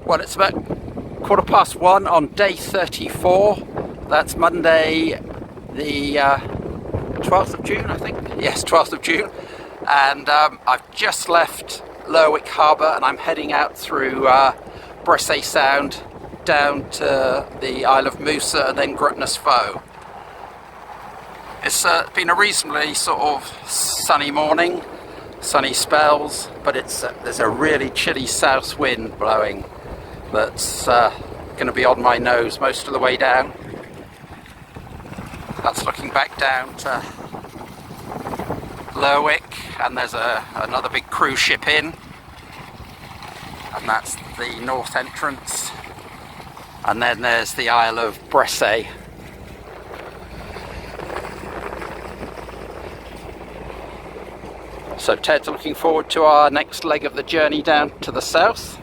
Well, it's about 1:15 on day 34. That's Monday the 12th of June, I think. Yes, 12th of June. And I've just left Lerwick Harbour and I'm heading out through Bressay Sound down to the Isle of Musa and then Grutness Foe. It's been a reasonably sort of sunny morning, sunny spells, but there's a really chilly south wind blowing that's going to be on my nose most of the way down. That's looking back down to Lerwick, and there's another big cruise ship in, and that's the north entrance, and then there's the Isle of Bressay. So Ted's looking forward to our next leg of the journey down to the south.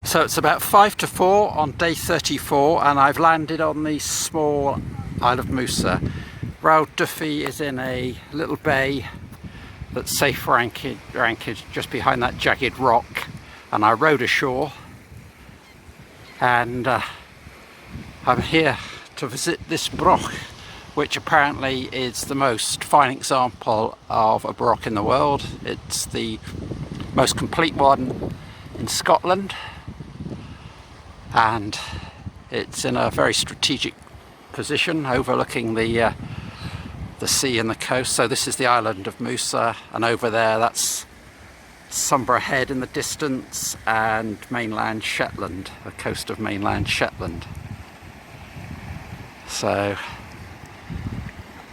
So it's about 5 to 4 on day 34 and I've landed on the small Isle of Musa. Rhyl Dyfi is in a little bay that's safe for anchorage just behind that jagged rock, and I rowed ashore and I'm here to visit this broch, which apparently is the most fine example of a broch in the world. It's the most complete one in Scotland, and it's in a very strategic position overlooking the sea and the coast. So this is the island of Musa, and over there that's Sunborough Head in the distance and mainland Shetland, the coast of mainland Shetland. So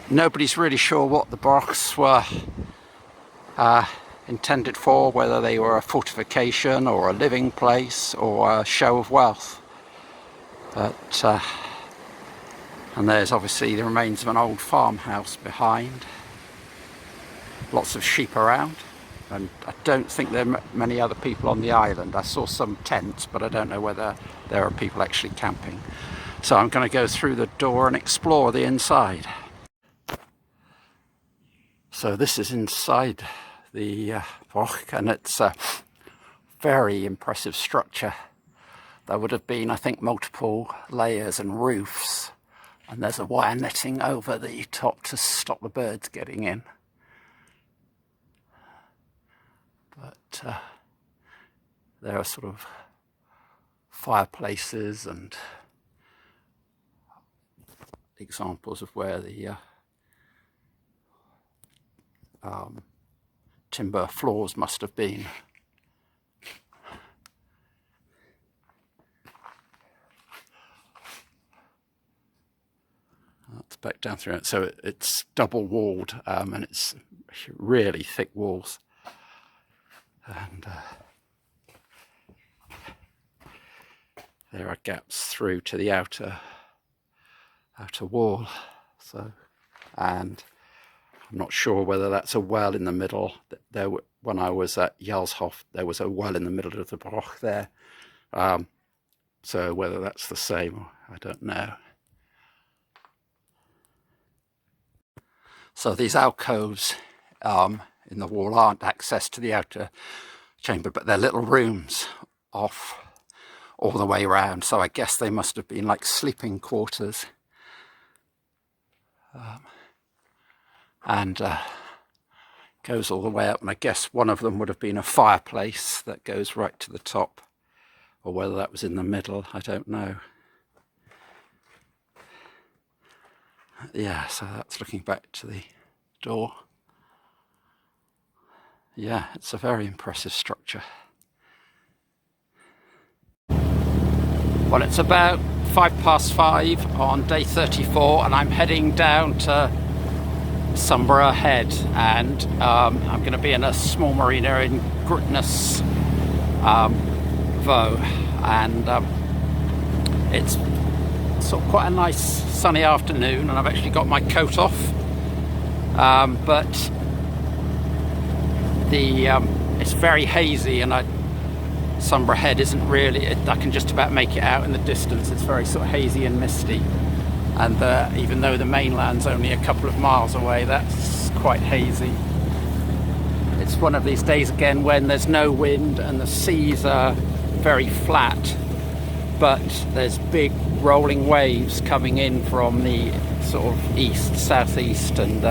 nobody's really sure what the brochs were intended for, whether they were a fortification or a living place or a show of wealth. But and there's obviously the remains of an old farmhouse behind. Lots of sheep around, and I don't think there are many other people on the island. I saw some tents, but I don't know whether there are people actually camping. So I'm going to go through the door and explore the inside. So this is inside the broch, and it's a very impressive structure. There would have been, I think, multiple layers and roofs, and there's a wire netting over the top to stop the birds getting in. But there are sort of fireplaces and examples of where the timber floors must have been. That's back down through it. So it's double walled, and it's really thick walls. And there are gaps through to the outer wall. So, and I'm not sure whether that's a well in the middle. When I was at Jarlshof, there was a well in the middle of the broch there. So whether that's the same, I don't know. So these alcoves in the wall aren't access to the outer chamber, but they're little rooms off all the way around. So I guess they must have been like sleeping quarters. And goes all the way up, and I guess one of them would have been a fireplace that goes right to the top, or whether that was in the middle, I don't know. Yeah, so that's looking back to the door. Yeah, it's a very impressive structure. Well, it's about 5:05 on day 34 and I'm heading down to Sunborough Head, and I'm going to be in a small marina in Grutness Voe, and it's sort of quite a nice sunny afternoon, and I've actually got my coat off, but it's very hazy, and Sunborough Head isn't really, I can just about make it out in the distance. It's very sort of hazy and misty, and even though the mainland's only a couple of miles away, that's quite hazy. it's one of these days again when there's no wind and the seas are very flat, but there's big rolling waves coming in from the sort of east, southeast, and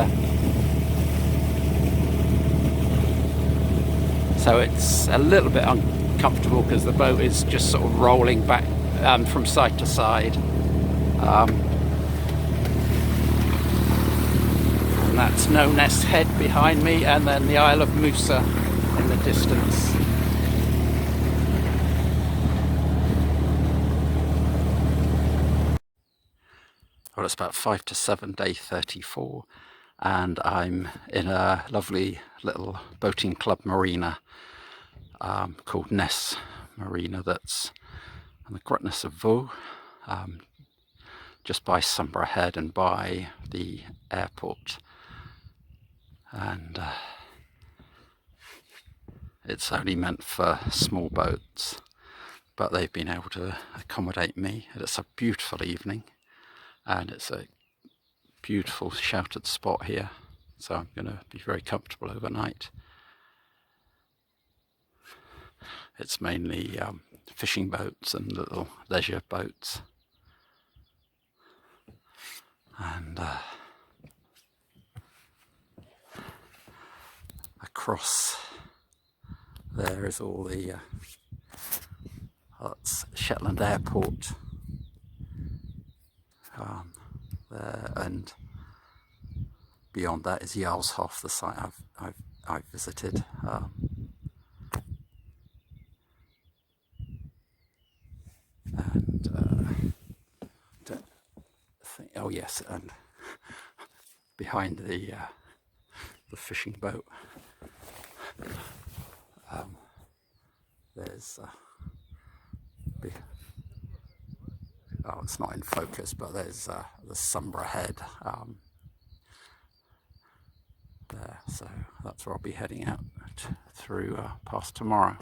so it's a little bit uncomfortable because the boat is just sort of rolling back from side to side. And that's No Nest Head behind me, and then the Isle of Musa in the distance. Well, it's about 5 to 7, day 34, and I'm in a lovely little boating club marina called Ness Marina, that's on the Grutness of Vaux, just by Sunborough Head and by the airport. And it's only meant for small boats, but they've been able to accommodate me. And it's a beautiful evening, and it's a beautiful sheltered spot here, so I'm going to be very comfortable overnight. It's mainly fishing boats and little leisure boats, and across there is all the that's Shetland Airport there, and beyond that is Jarlshof, the site I've visited. And don't think, oh yes, and behind the fishing boat, there's oh, it's not in focus, but there's the Sunborough Head there, so that's where I'll be heading out through past tomorrow.